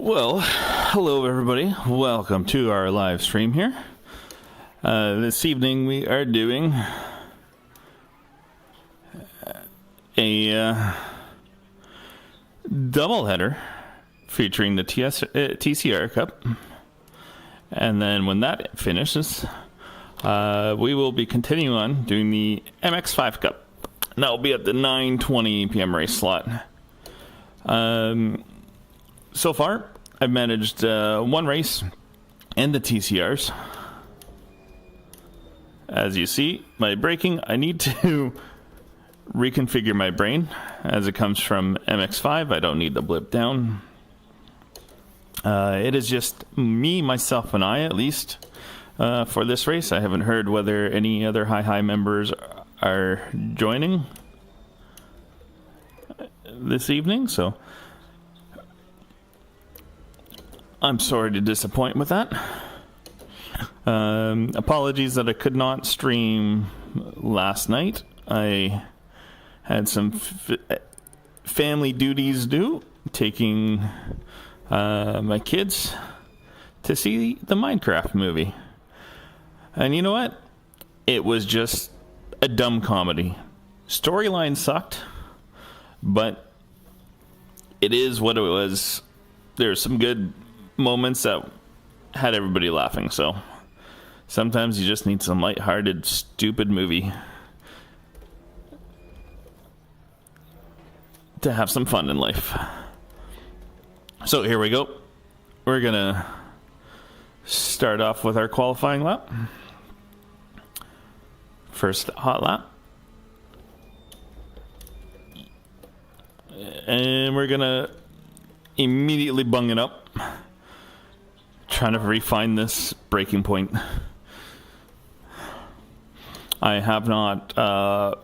Well, hello everybody. Welcome to our live stream here. This evening we are doing a doubleheader featuring the TCR Cup. And then when that finishes, we will be continuing on doing the MX5 Cup. And that will be at the 9:20 p.m. race slot. So far, I've managed one race and the TCRs. As you see, my braking, I need to reconfigure my brain as it comes from MX5. I don't need the blip down. It is just me, myself, and I, at least, for this race. I haven't heard whether any other HiHi members are joining this evening, so I'm sorry to disappoint with that. Apologies that I could not stream last night. I had some family duties due, taking my kids to see the Minecraft movie. And you know what? It was just a dumb comedy. Storyline sucked, but it is what it was. There's some good moments that had everybody laughing, so sometimes you just need some lighthearted, stupid movie to have some fun in life. So here we go. We're gonna start off with our qualifying lap. First hot lap. And we're gonna immediately bung it up, trying to refine this braking point. I have not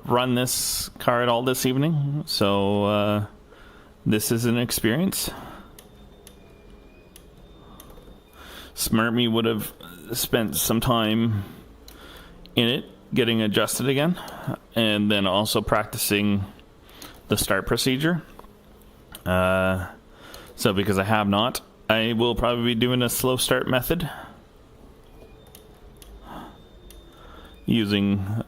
run this car at all this evening, so this is an experience. Smart me would have spent some time in it, getting adjusted again, and then also practicing the start procedure. So because I have not, I will probably be doing a slow start method, using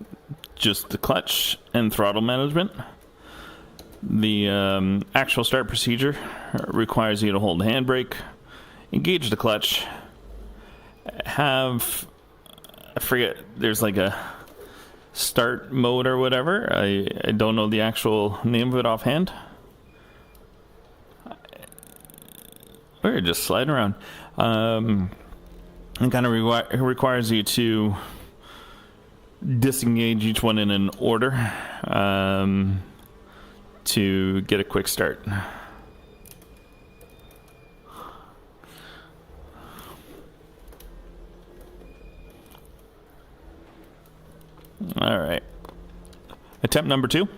just the clutch and throttle management. The actual start procedure requires you to hold the handbrake, engage the clutch, I forget, there's like a start mode or whatever. I don't know the actual name of it offhand. We're just sliding around. And kind of requires you to disengage each one in an order to get a quick start. All right. Attempt number 2.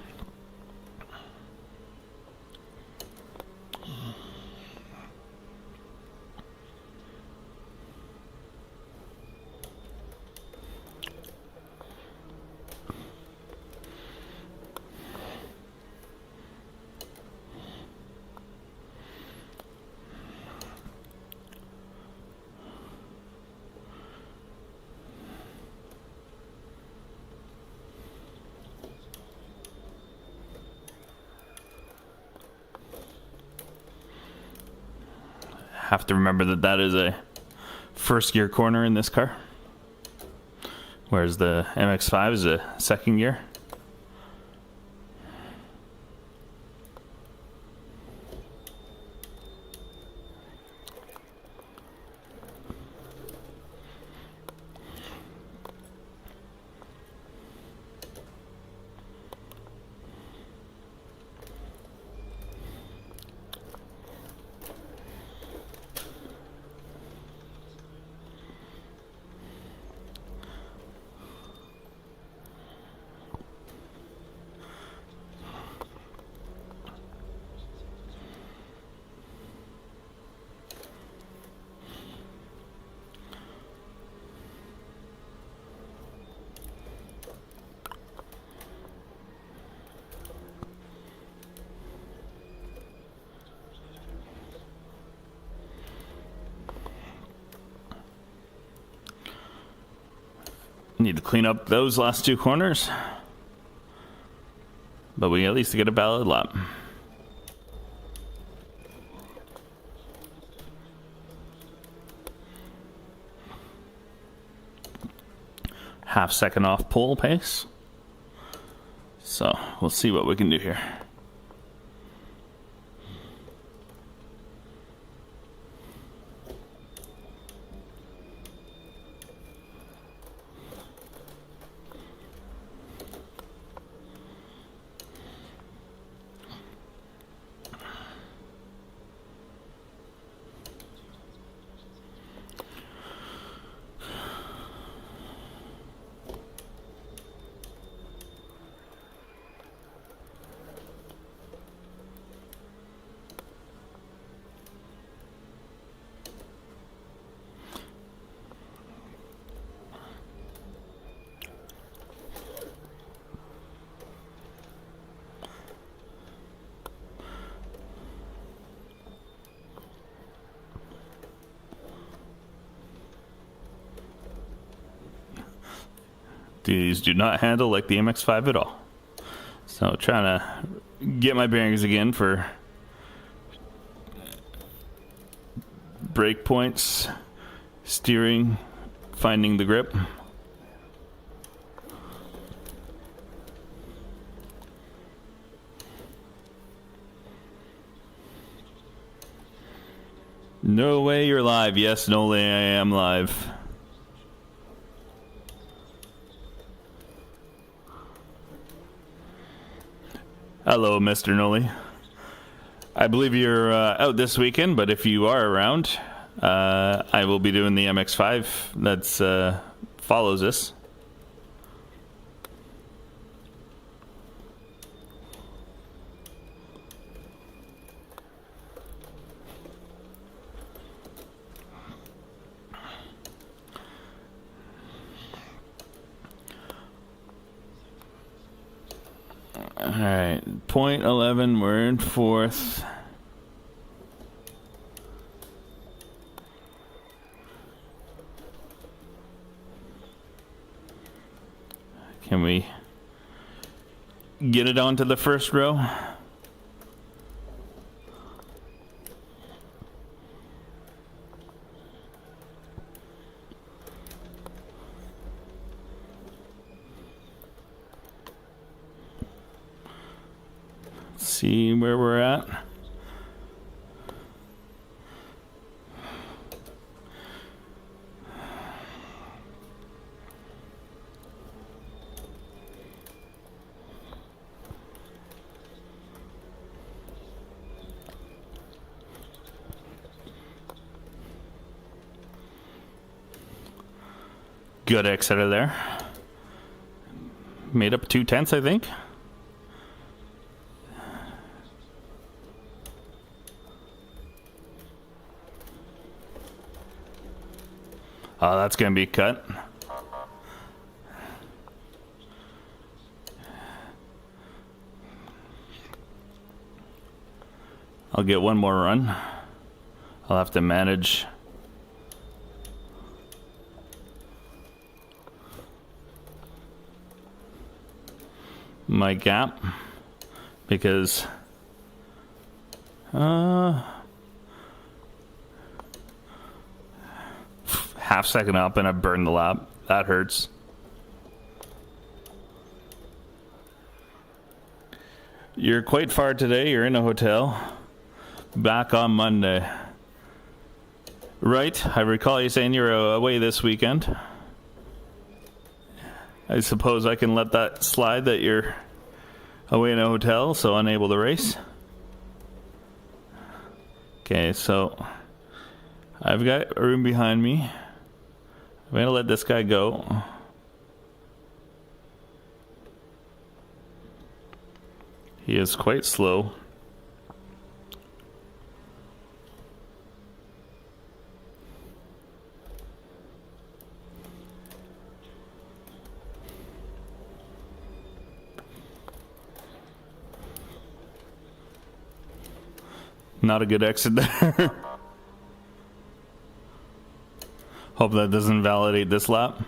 Have to remember that is a first gear corner in this car, whereas the MX5 is a second gear. Need to clean up those last two corners. But we at least get a valid lap. Half second off pole pace. So we'll see what we can do here. These do not handle like the MX5 at all. So trying to get my bearings again for brake points, steering, finding the grip. No way you're live. Yes, no way I am live. Hello, Mr. Noli. I believe you're out this weekend, but if you are around, I will be doing the MX5 that's follows this. Alright, point 11, we're in fourth. Can we get it onto the first row? See where we're at. Good exit of there. Made up 2/10, I think. Oh, that's going to be cut. I'll get one more run. I'll have to manage my gap because half second up and I burned the lap. That hurts. You're quite far today. You're in a hotel. Back on Monday. Right. I recall you saying you're away this weekend. I suppose I can let that slide that you're away in a hotel, so unable to race. Okay, so I've got room behind me. I'm going to let this guy go. He is quite slow. Not a good exit there. Hope that doesn't validate this lap.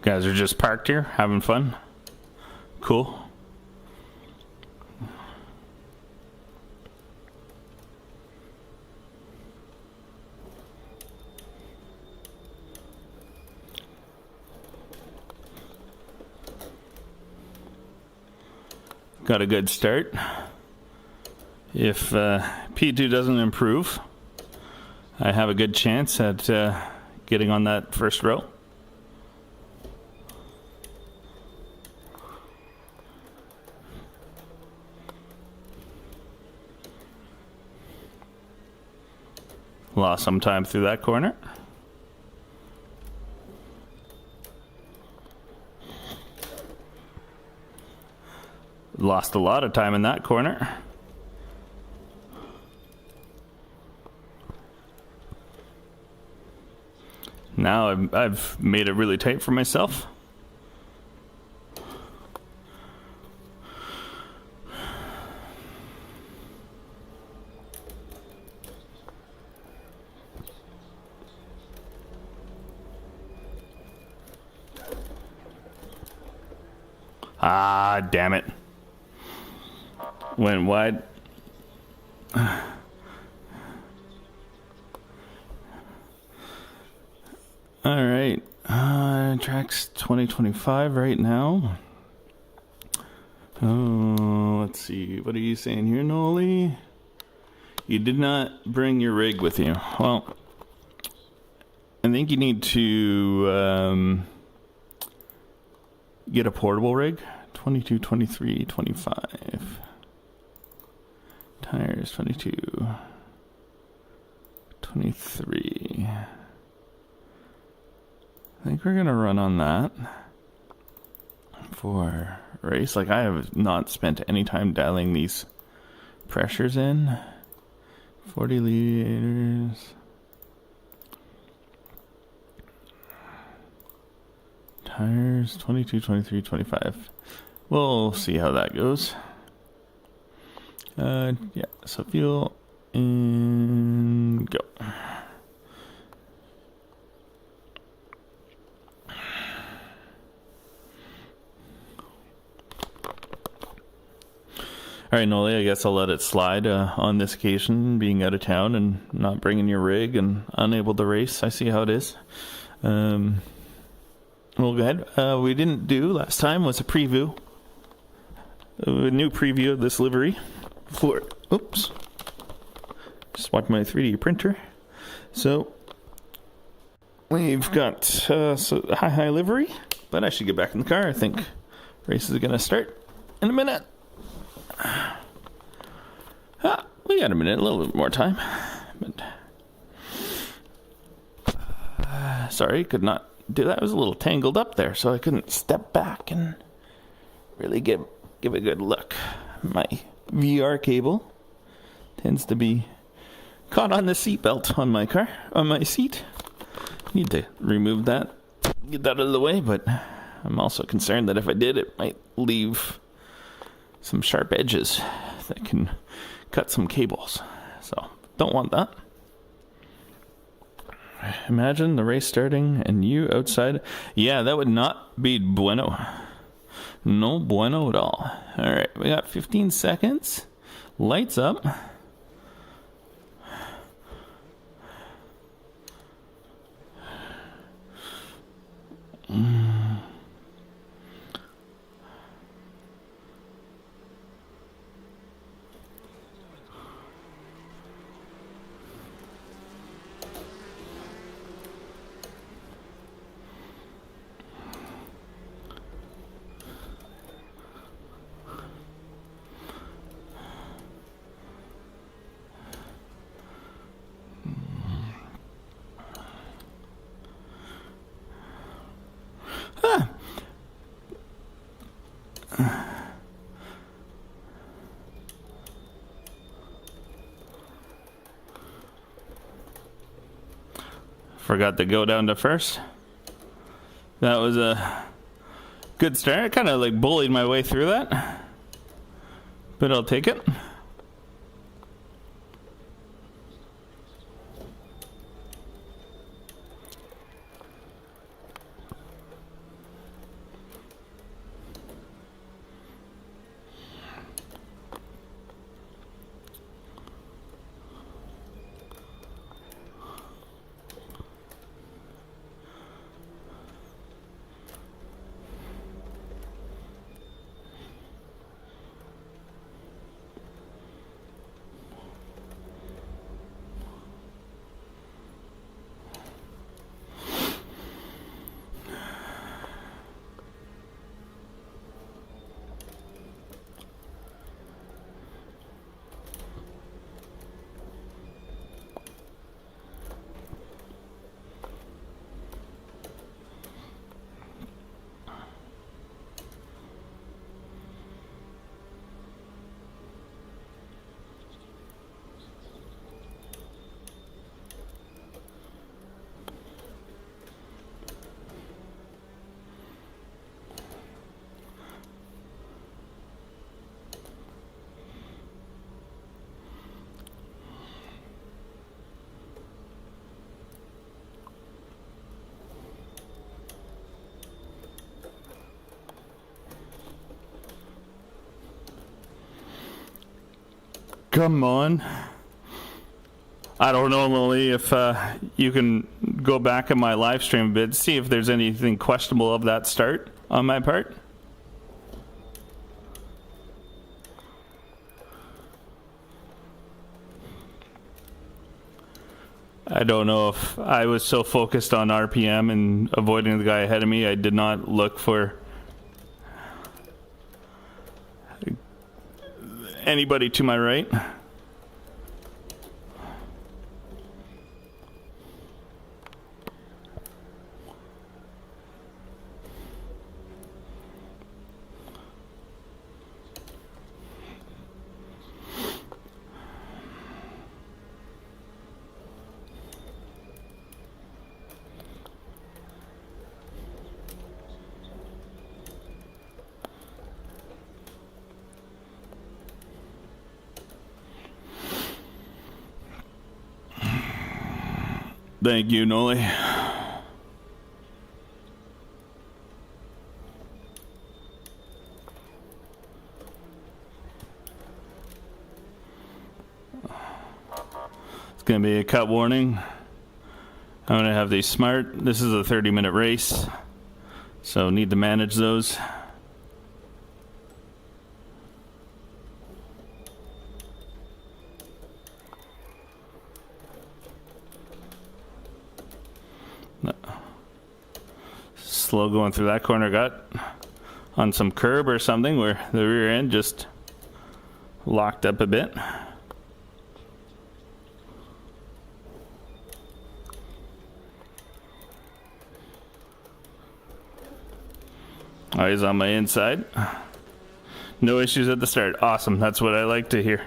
guys are just parked here, having fun. Cool. Got a good start. If P2 doesn't improve, I have a good chance at getting on that first row. Lost some time through that corner. Lost a lot of time in that corner. Now I've made it really tight for myself. Ah, damn it. Went wide. All right. Tracks 2025 right now. Oh, let's see. What are you saying here, Noli? You did not bring your rig with you. Well, I think you need to get a portable rig. 22, 23, 25. Tires 22, 23. I think we're gonna run on that for race. Like, I have not spent any time dialing these pressures in. 40 liters. Tires 22, 23, 25. We'll see how that goes. Yeah, so fuel and go. All right, Noli, I guess I'll let it slide on this occasion, being out of town and not bringing your rig and unable to race. I see how it is. Well, go ahead. We didn't do last time was a preview. A new preview of this livery. For, oops, just watch my 3D printer. So we've got HiHi livery, but I should get back in the car. I think race is gonna start in a minute. We got a minute, a little bit more time, but sorry, could not do that. I was a little tangled up there, so I couldn't step back and really give a good look. My VR cable tends to be caught on the seatbelt on my car, on my seat. Need to remove that, get that out of the way, but I'm also concerned that if I did, it might leave some sharp edges that can cut some cables. So, don't want that. Imagine the race starting and you outside. Yeah, that would not be bueno. No bueno at all. All right, we got 15 seconds. Lights up. Forgot to go down to first. That was a good start. I kind of like bullied my way through that, but I'll take it. Come on. I don't know, Lily, if you can go back in my live stream a bit, see if there's anything questionable of that start on my part. I don't know if I was so focused on RPM and avoiding the guy ahead of me, I did not look for anybody to my right. Thank you, Noli. It's going to be a cut warning. I'm going to have these smart. This is a 30-minute race, so need to manage those. Slow going through that corner. Got on some curb or something where the rear end just locked up a bit. Oh, he's on my inside. No issues at the start. Awesome. That's what I like to hear.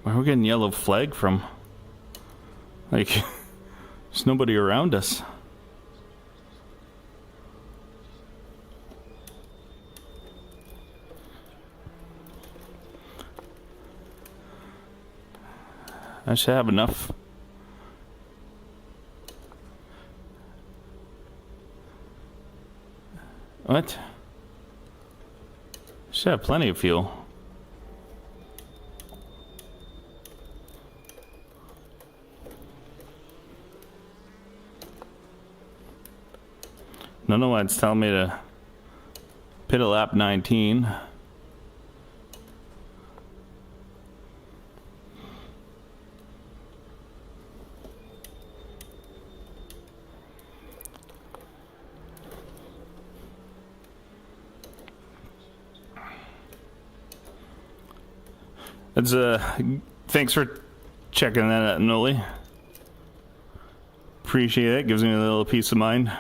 Where are we getting yellow flag from? Like, there's nobody around us. I should have enough. What? Should have plenty of fuel. No one's telling me to pit a lap 19. That's thanks for checking that out, Noli. Appreciate it. Gives me a little peace of mind.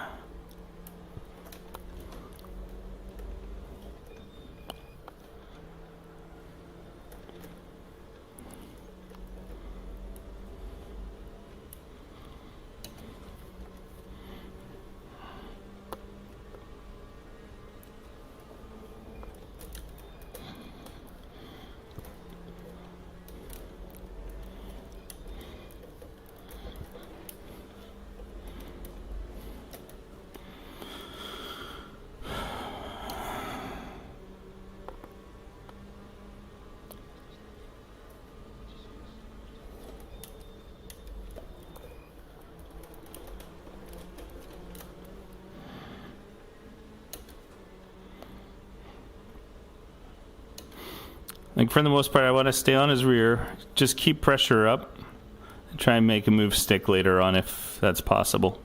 Like, for the most part, I want to stay on his rear, just keep pressure up, and try and make a move stick later on if that's possible.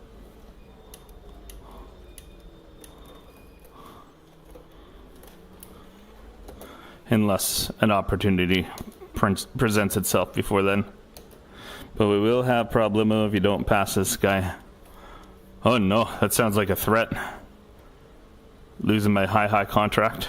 Unless an opportunity presents itself before then. But we will have problemo if you don't pass this guy Oh no, that sounds like a threat. Losing my HiHi contract.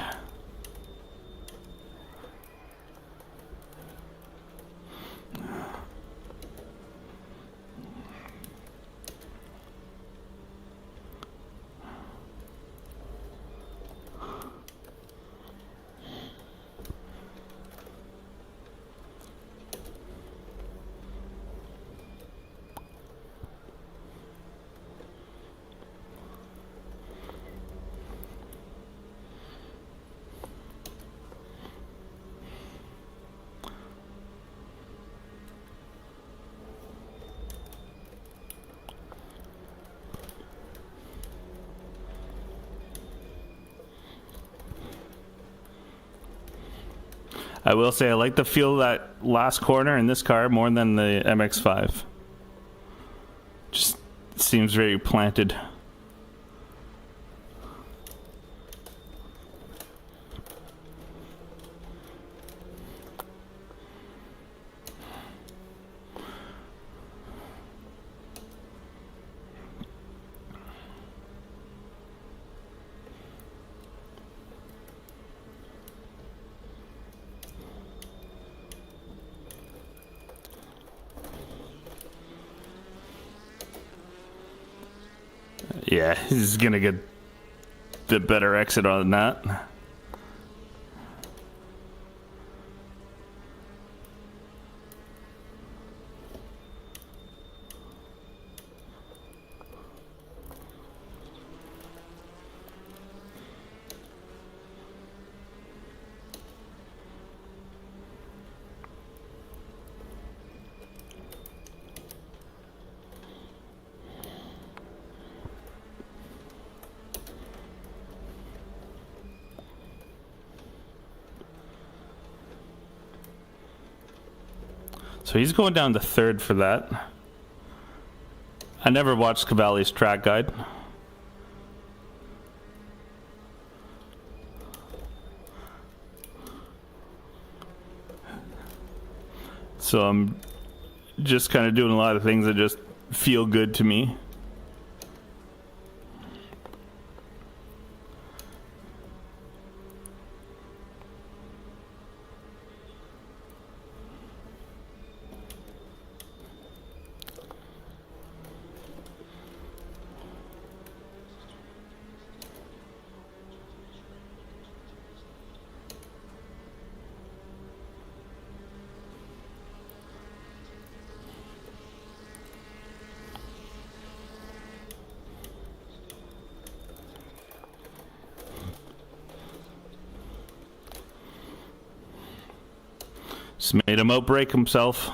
I will say I like the feel of that last corner in this car more than the MX5. Just seems very planted. Yeah, he's gonna get the better exit on that. So he's going down to third for that. I never watched Cavalli's track guide. So I'm just kind of doing a lot of things that just feel good to me. Just made him outbrake himself.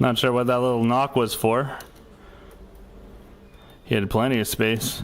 Not sure what that little knock was for. He had plenty of space.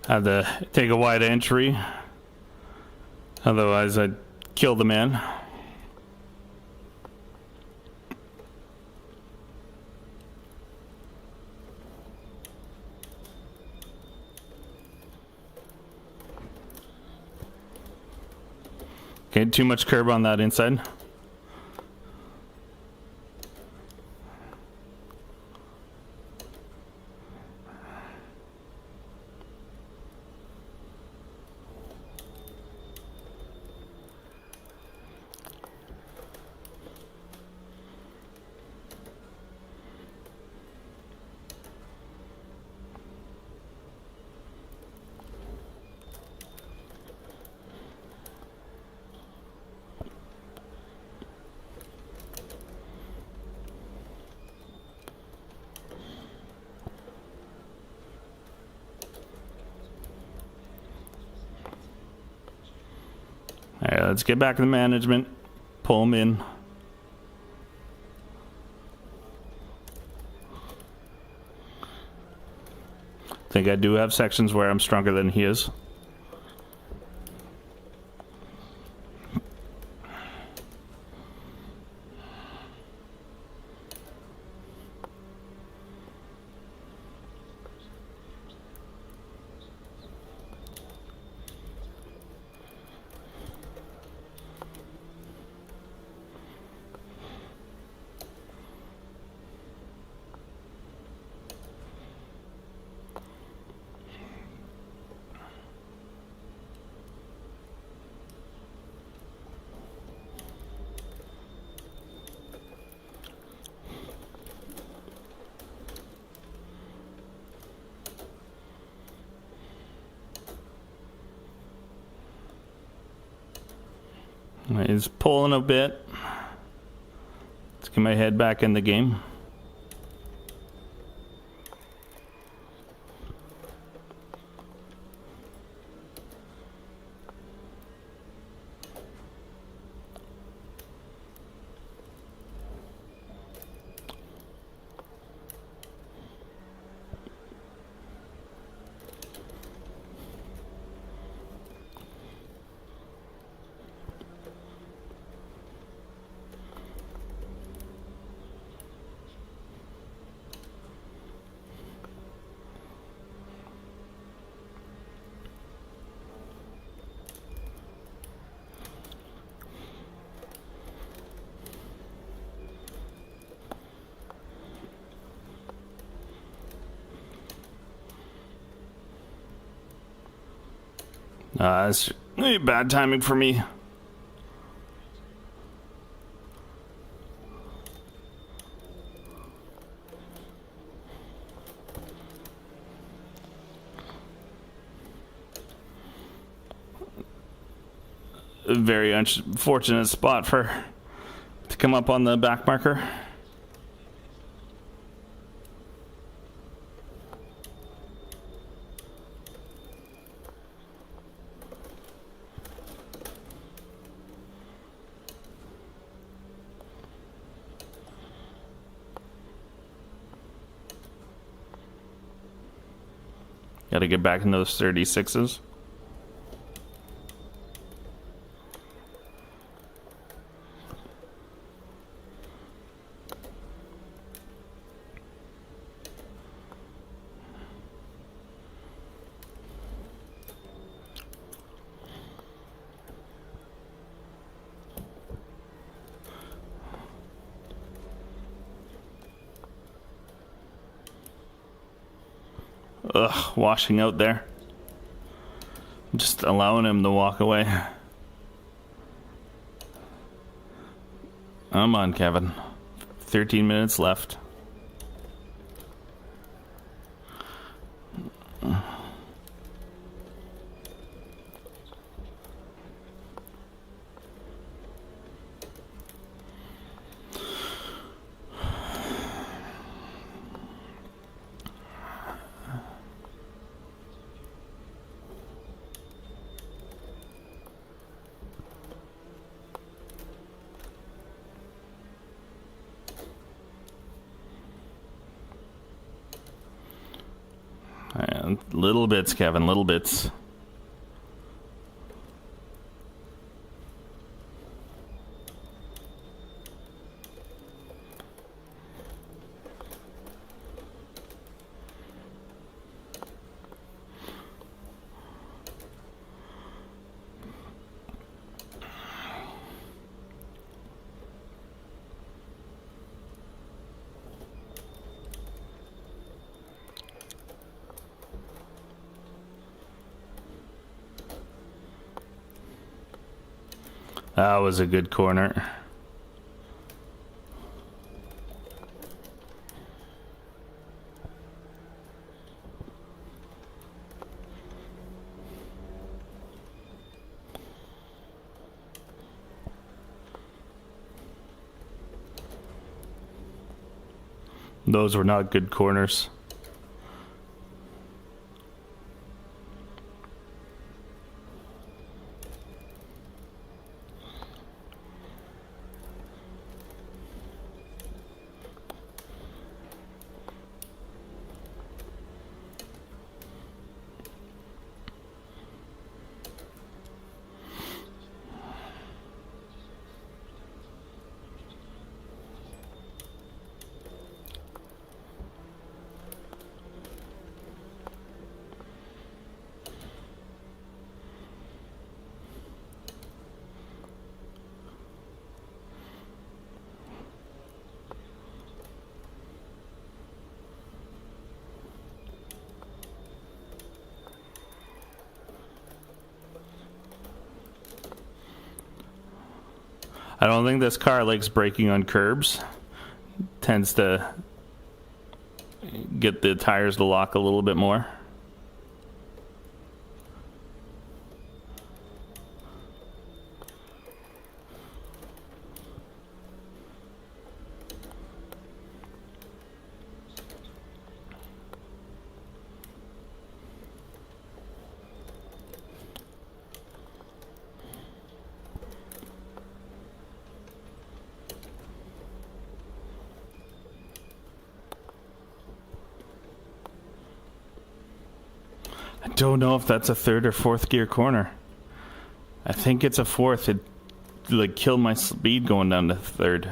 Had to take a wide entry. Otherwise, I'd kill the man. Okay, too much curb on that inside. Let's get back to the management. Pull him in. I think I do have sections where I'm stronger than he is. He's pulling a bit. Let's get my head back in the game. It's bad timing for me. A very unfortunate spot to come up on the back marker. Got to get back in those 36s. Ugh, washing out there. Just allowing him to walk away. Come on, Kevin. 13 minutes left. Little bits, Kevin, little bits. That was a good corner. Those were not good corners. I don't think this car likes braking on curbs. Tends to get the tires to lock a little bit more. I don't know if that's a third or fourth gear corner. I think it's a fourth. It like killed my speed going down to third.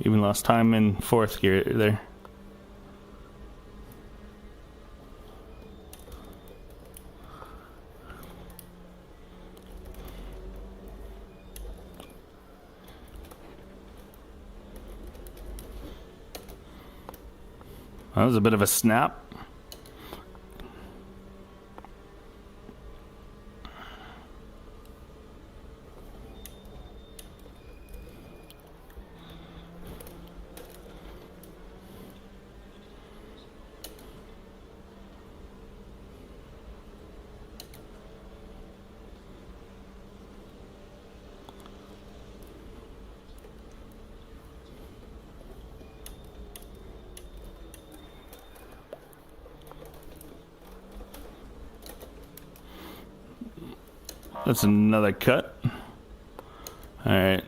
Even lost time in fourth gear there. That was a bit of a snap. That's another cut. All right,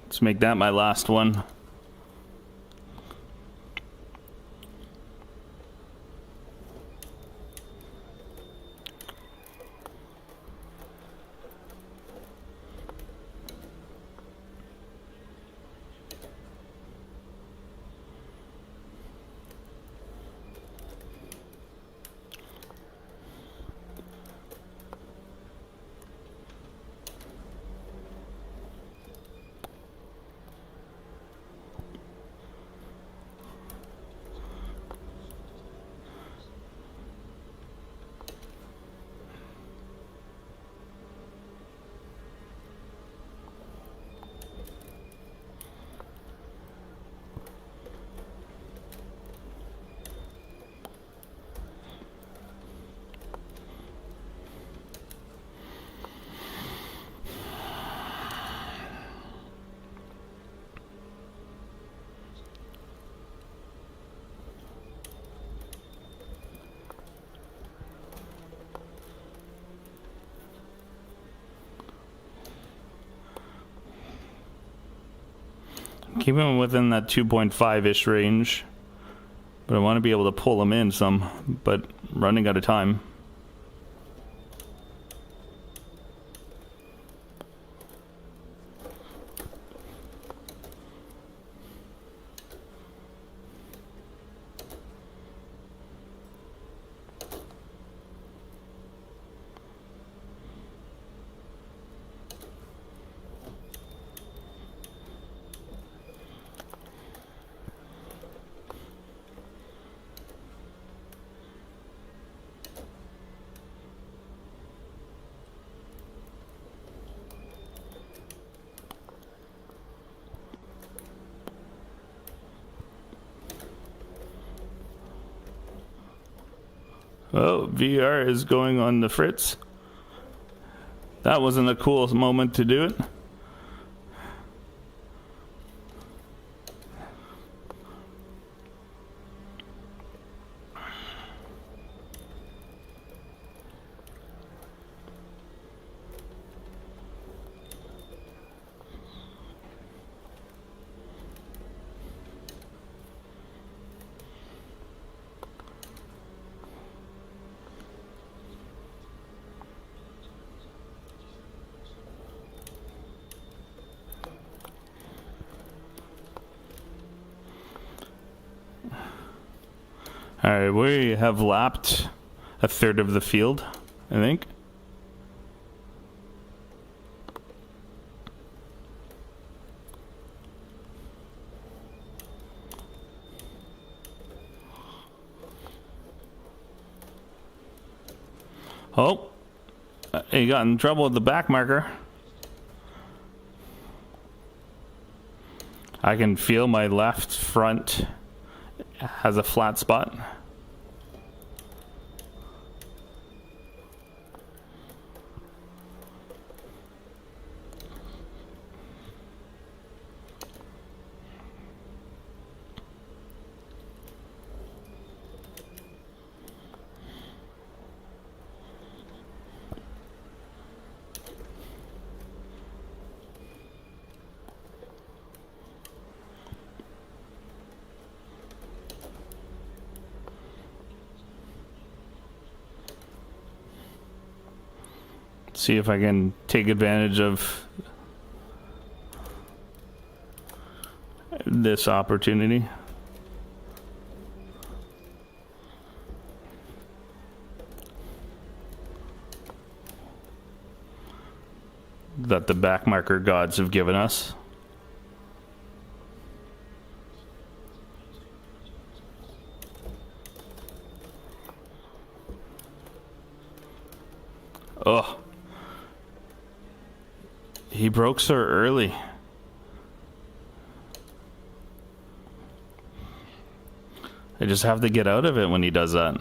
let's make that my last one. Keep him within that 2.5-ish range. But I want to be able to pull him in some, but running out of time. Oh, VR is going on the fritz. That wasn't a cool moment to do it. All right, we have lapped a third of the field, I think. Oh, he got in trouble with the back marker. I can feel my left front has a flat spot. See if I can take advantage of this opportunity. That the backmarker gods have given us. Oh. He broke so early. I just have to get out of it when he does that.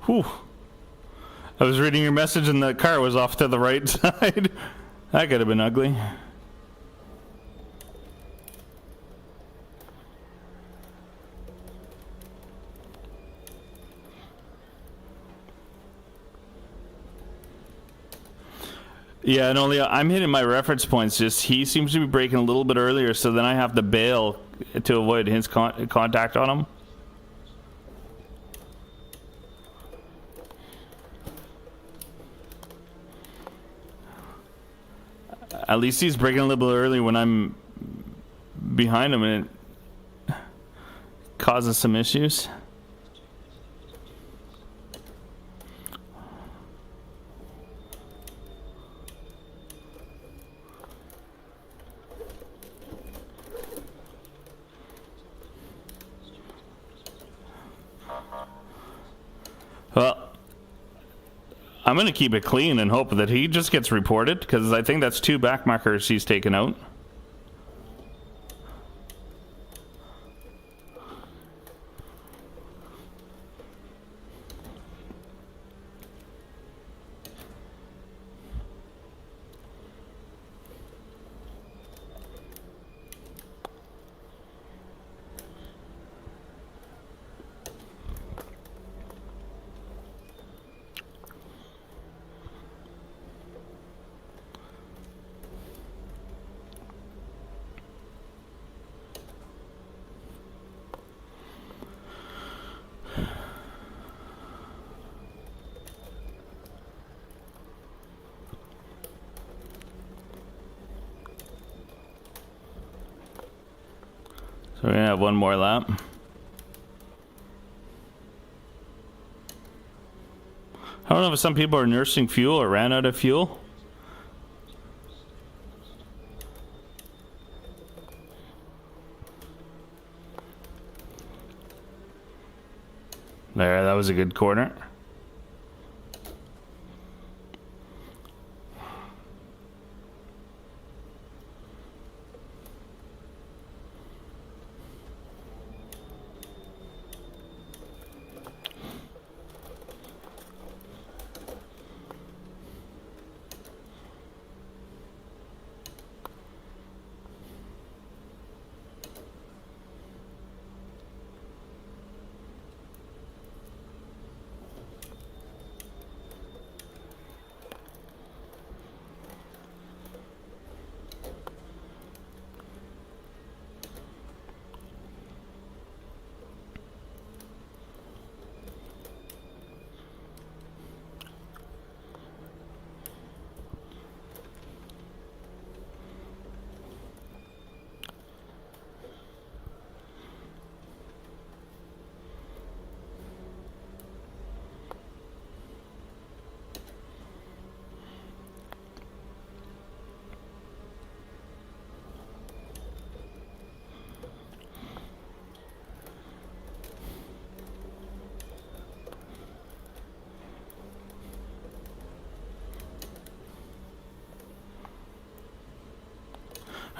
Whew. I was reading your message and the car was off to the right side. That could have been ugly. Yeah, and only I'm hitting my reference points. Just he seems to be braking a little bit earlier, so then I have to bail to avoid his contact on him. At least he's braking a little bit early when I'm behind him, and it causes some issues. Well, I'm going to keep it clean and hope that he just gets reported, because I think that's 2 back markers he's taken out. We're gonna have one more lap. I don't know if some people are nursing fuel or ran out of fuel. There, that was a good corner.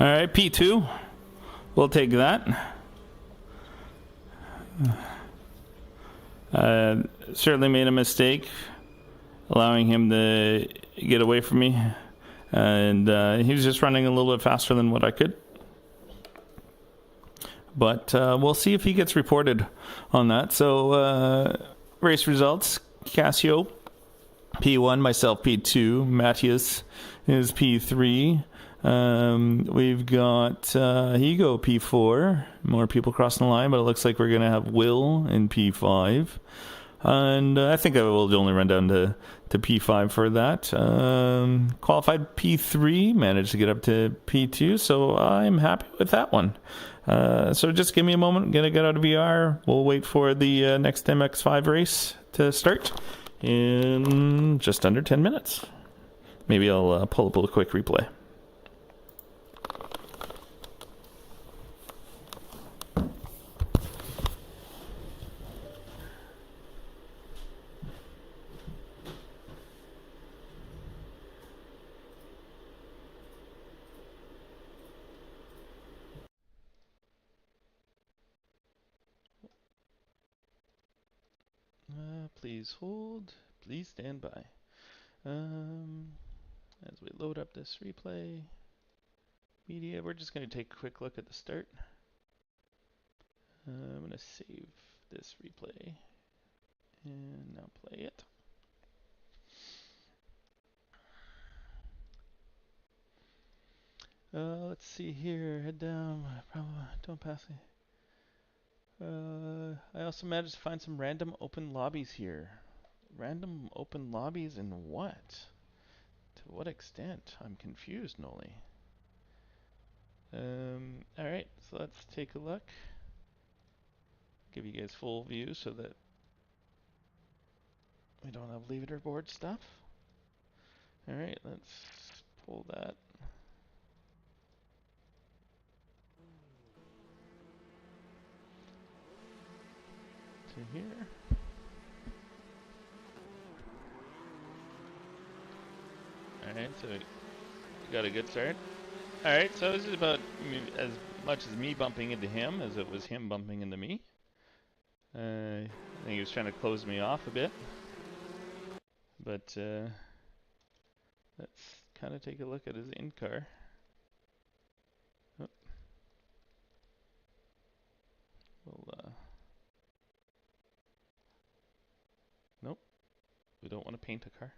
All right, P2. We'll take that. Certainly made a mistake allowing him to get away from me. And he was just running a little bit faster than what I could. But we'll see if he gets reported on that. So, race results. Casio, P1. Myself, P2. Matthias is P3. We've got Higo P4. More people crossing the line, but it looks like we're going to have Will in P5. And I think I will only run down to P5 for that. Qualified P3, managed to get up to P2, so I'm happy with that one. So just give me a moment, I'm going to get out of VR. We'll wait for the next MX5 race to start in just under 10 minutes. Maybe I'll pull up a quick replay. Please hold. Please stand by. As we load up this replay media, we're just going to take a quick look at the start. I'm going to save this replay and now play it. Let's see here. Head down. Probably don't pass me. I also managed to find some random open lobbies here. Random open lobbies in what? To what extent? I'm confused, Noli. Alright, so let's take a look. Give you guys full view so that we don't have leaderboard stuff. Alright, let's pull that. To here. Alright, so we got a good start. Alright, so this is about as much as me bumping into him as it was him bumping into me. I think he was trying to close me off a bit. But let's kind of take a look at his in-car. Oh. We'll, nope, we don't want to paint a car.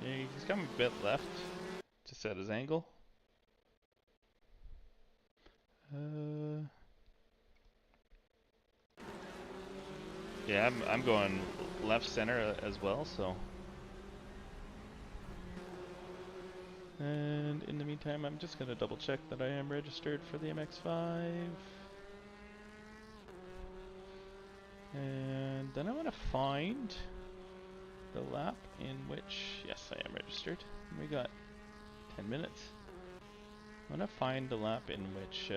Yeah, he's coming a bit left to set his angle. Yeah, I'm going left center as well, so. And in the meantime, I'm just going to double check that I am registered for the MX5. And then I want to find the lap in which, yes, I am registered. We got 10 minutes. I want to find the lap in which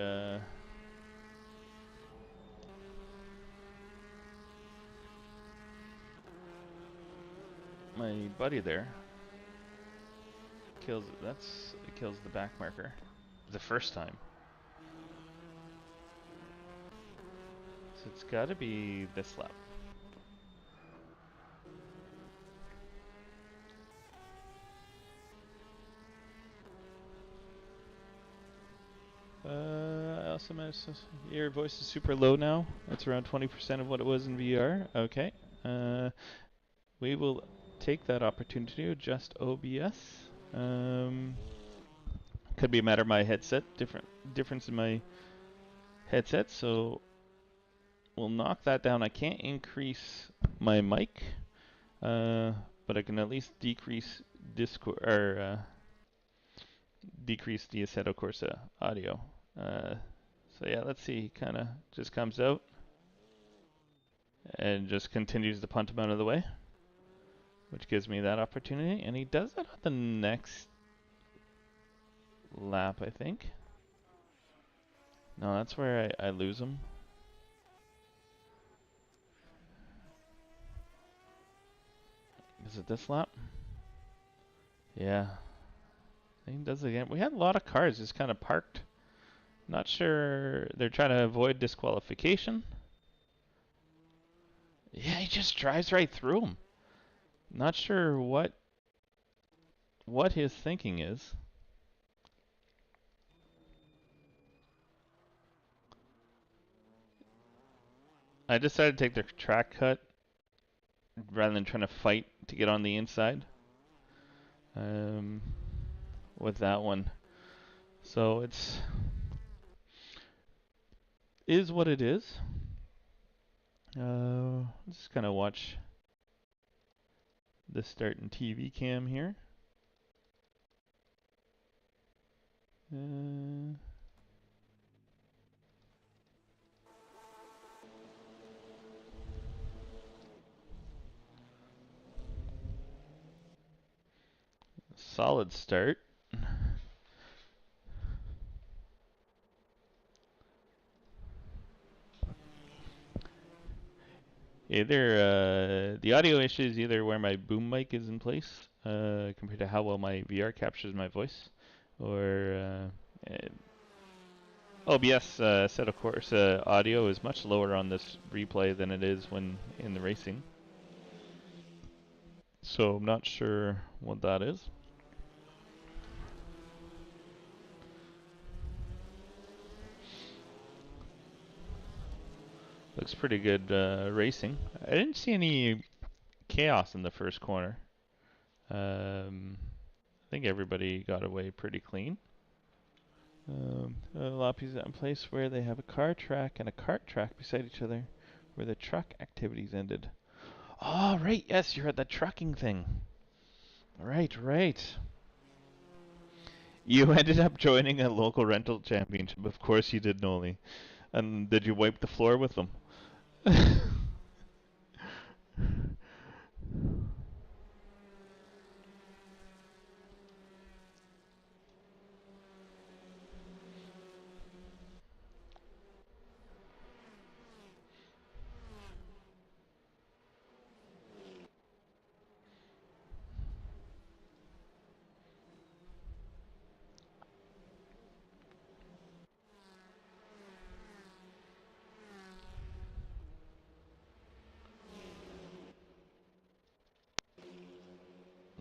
my buddy there kills the back marker the first time. So it's got to be this lap. I also managed to, your voice is super low now. It's around 20% of what it was in VR. Okay. We will take that opportunity to adjust OBS. Could be a matter of my headset, difference in my headset, so we'll knock that down. I can't increase my mic, but I can at least decrease decrease the Assetto Corsa audio. So yeah, let's see. Kind of just comes out and just continues to punt him out of the way, which gives me that opportunity. And he does that on the next lap, I think. No, that's where I lose him. Is it this lap? Yeah. I think he does it again. We had a lot of cars just kind of parked. Not sure they're trying to avoid disqualification. Yeah, he just drives right through him. Not sure what his thinking is. I decided to take the track cut rather than trying to fight to get on the inside with that one. So it's is what it is. Just kind of watch the start and TV cam here. Solid start. Either the audio issue is either where my boom mic is in place compared to how well my VR captures my voice, or OBS set of course audio is much lower on this replay than it is when in the racing. So I'm not sure what that is. Looks pretty good racing. I didn't see any chaos in the first corner. I think everybody got away pretty clean. A lot of pieces in place where they have a car track and a kart track beside each other, where the truck activities ended. Oh, right, yes, you're at the trucking thing. Right, right. You ended up joining a local rental championship. Of course you did, Noli. And did you wipe the floor with them?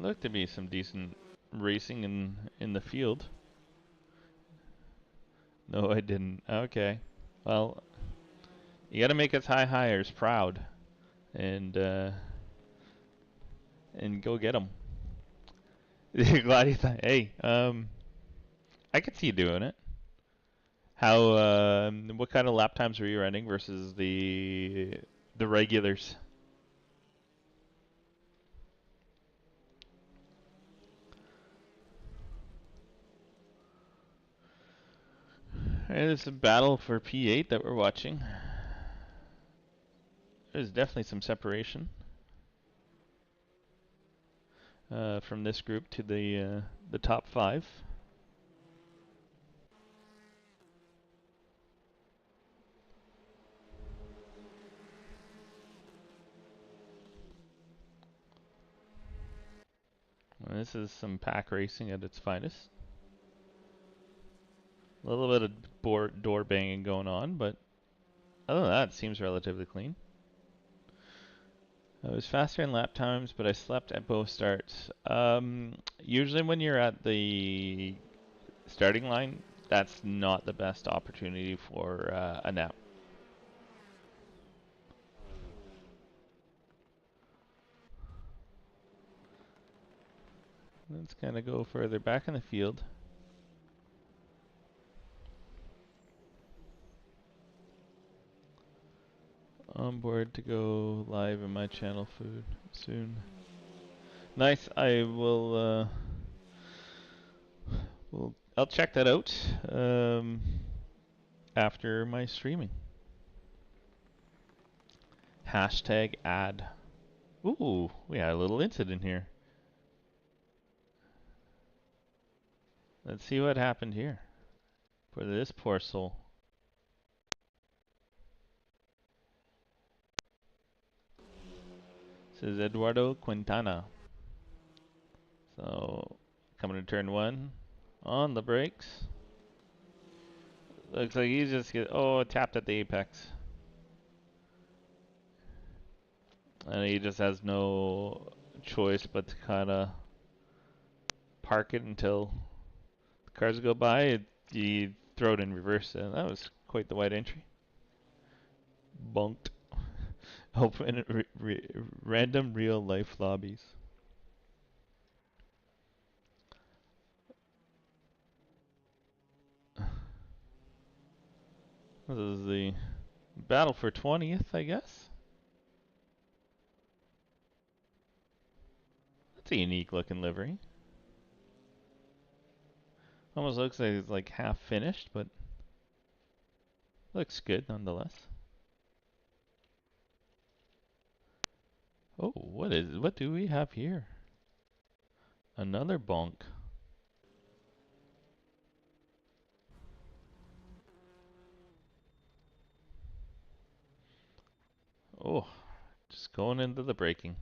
Looked to be some decent racing in the field. No, I didn't. Okay. Well, you got to make us HiHiers proud, and go get them. Glad you thought. Hey, I could see you doing it. How? What kind of lap times were you running versus the the regulars. And it's a battle for P8 that we're watching. There's definitely some separation from this group to the top 5. And this is some pack racing at its finest. A little bit of door banging going on, but other than that, it seems relatively clean. I was faster in lap times, but I slept at both starts. Usually when you're at the starting line, that's not the best opportunity for a nap. Let's kind of go further back in the field. On board to go live in my channel food soon. Nice. I will. I'll check that out after my streaming. Hashtag ad. Ooh, we had a little incident here. Let's see what happened here. For this poor soul. This is Eduardo Quintana. So, coming to turn 1. On the brakes. Looks like he's just tapped at the apex. And he just has no choice but to kind of park it until the cars go by. You throw it in reverse, and that was quite the wide entry. Bunked. Open random real life lobbies. This is the battle for 20th, I guess. That's a unique looking livery. Almost looks like it's like half finished, but looks good nonetheless. Oh, what do we have here? Another bonk. Oh, just going into the braking.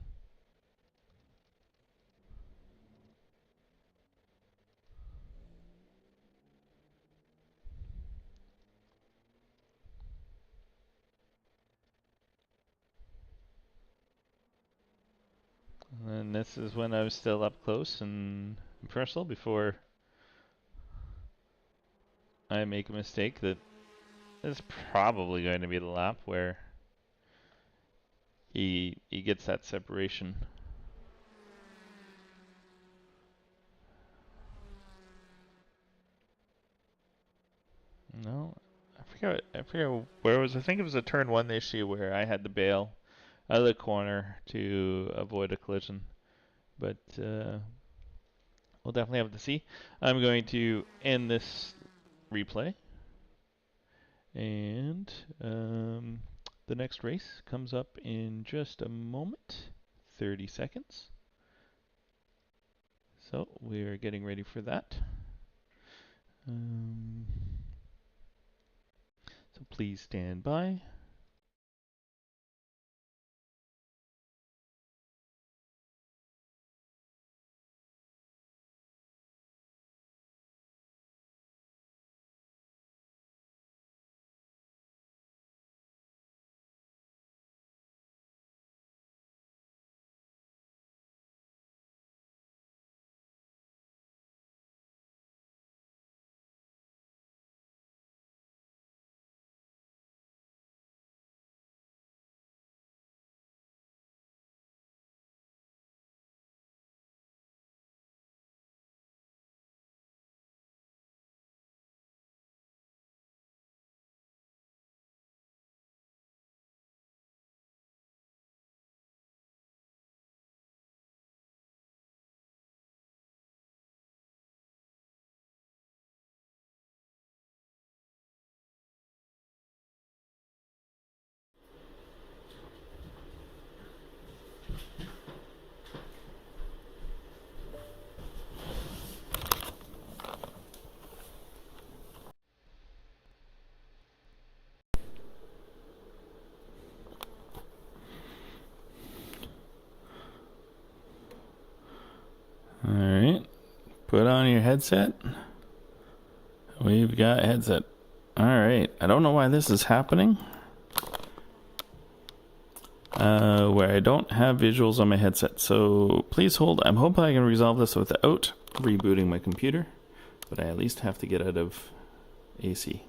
And this is when I was still up close and personal before I make a mistake that is probably going to be the lap where he gets that separation. No, I forget where it was. I think it was a turn 1 issue where I had to bail out of the corner to avoid a collision. But we'll definitely have to see. I'm going to end this replay. And the next race comes up in just a moment, 30 seconds. So we are getting ready for that. So please stand by. Alright, put on your headset. We've got headset. Alright, I don't know why this is happening. Where I don't have visuals on my headset. So please hold. I'm hoping I can resolve this without rebooting my computer. But I at least have to get out of AC.